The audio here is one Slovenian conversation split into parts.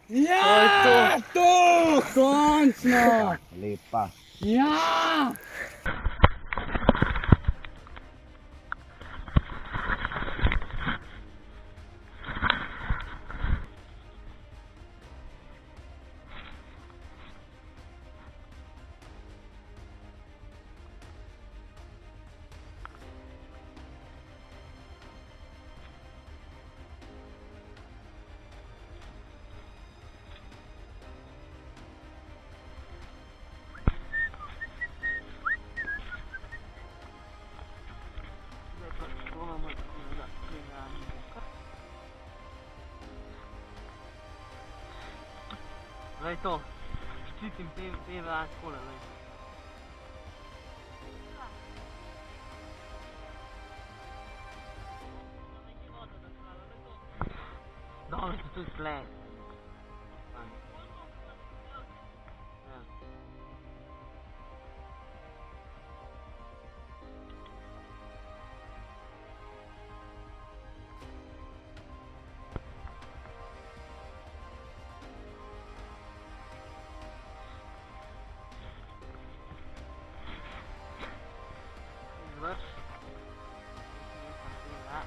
Ja, to! Končno! Lepa. Ja! Zdaj to, ščitim PVA skole, zdaj. Dobro se tudi tle. Ja. Izvrš. Nekam PVA.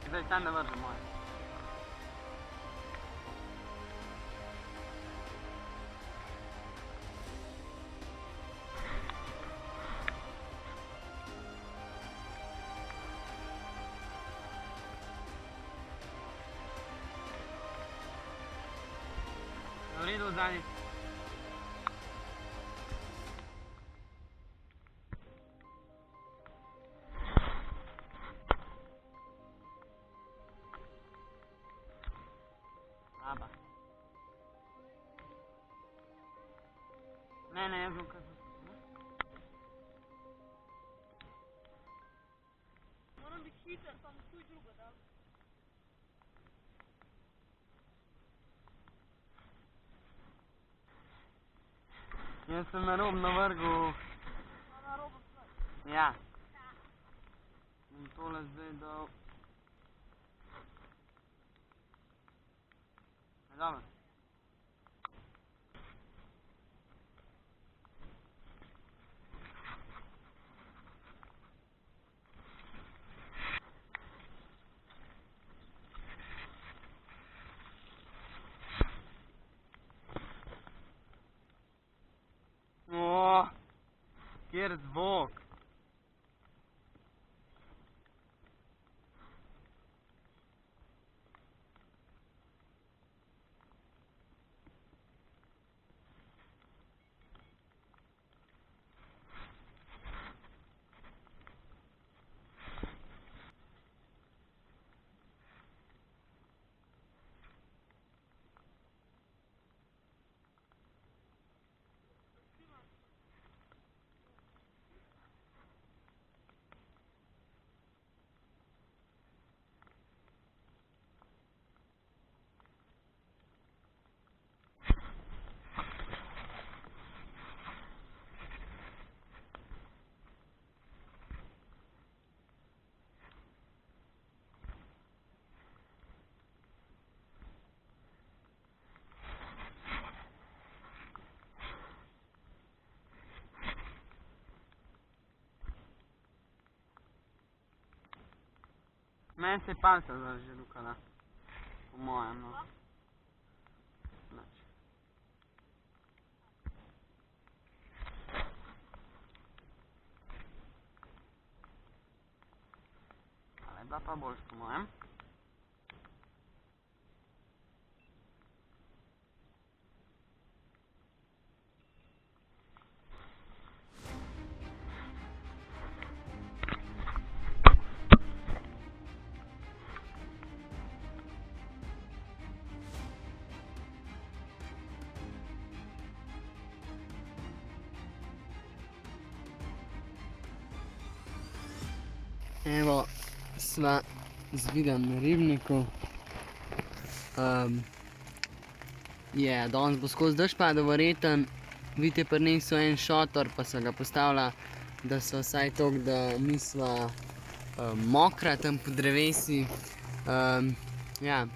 Zdaj sam da vržem moje. V redu zadnji. Aba. Ne, jaz bom kar spustil. Moram biti hiter, pa mu tuj drugo dal. Jaz sem narobno vrgel. Na robo svoj. Ja. In tole zdaj dal. Je dobro. O, kjer zvok. Meni se je palca zdaj že lukala. Po mojem, no. Nič. Ale je bila pa boljš po mojem. Evo, sva z Videm na ribniku. Danes bo skozi dež padel verjeten, Vid je prinesel en šotor, pa so ga postavila, da so vsaj toliko, da nisva mokra tam po drevesi. Ja,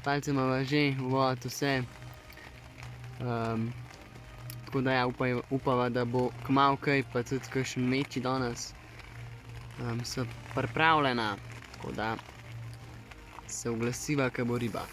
palce imava že, vod, vse. Tako da ja, upava, da bo kmalu kaj, pa tudi kakšen večji danes. So pripravljena, tako da se oglasiva, ko bo riba.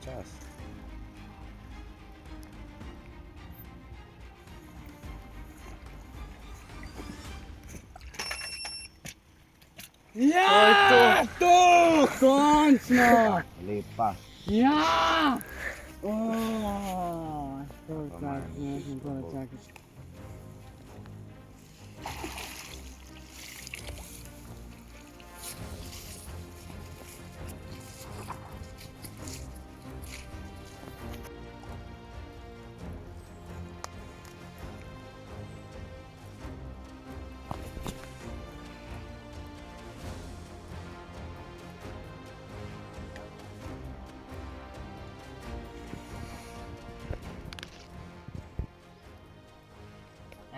Čas. Ja! To! Končno! Lepa. Ja! To čakaj, ne sem to čakati.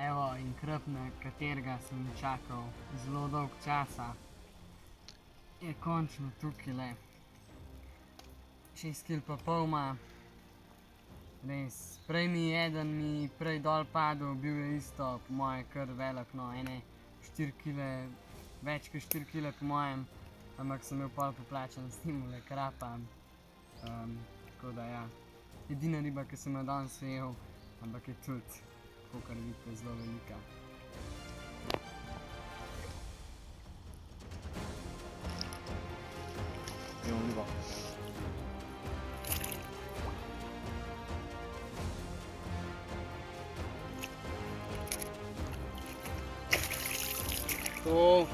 Evo in krep, na katerega sem čakal zelo dolg časa, je končno tukajle. 6 kil pa pol ima. Res, prej mi prej dol padel, bil je isto, po moje kar velik, no, ene 4 kile, več kot 4 kile po mojem, ampak sem imel pol poplačan s timule krapa. Tako da ja, edina riba, ki sem jo danes ujel, ampak je tudi, kakor vidite, zelo velika. To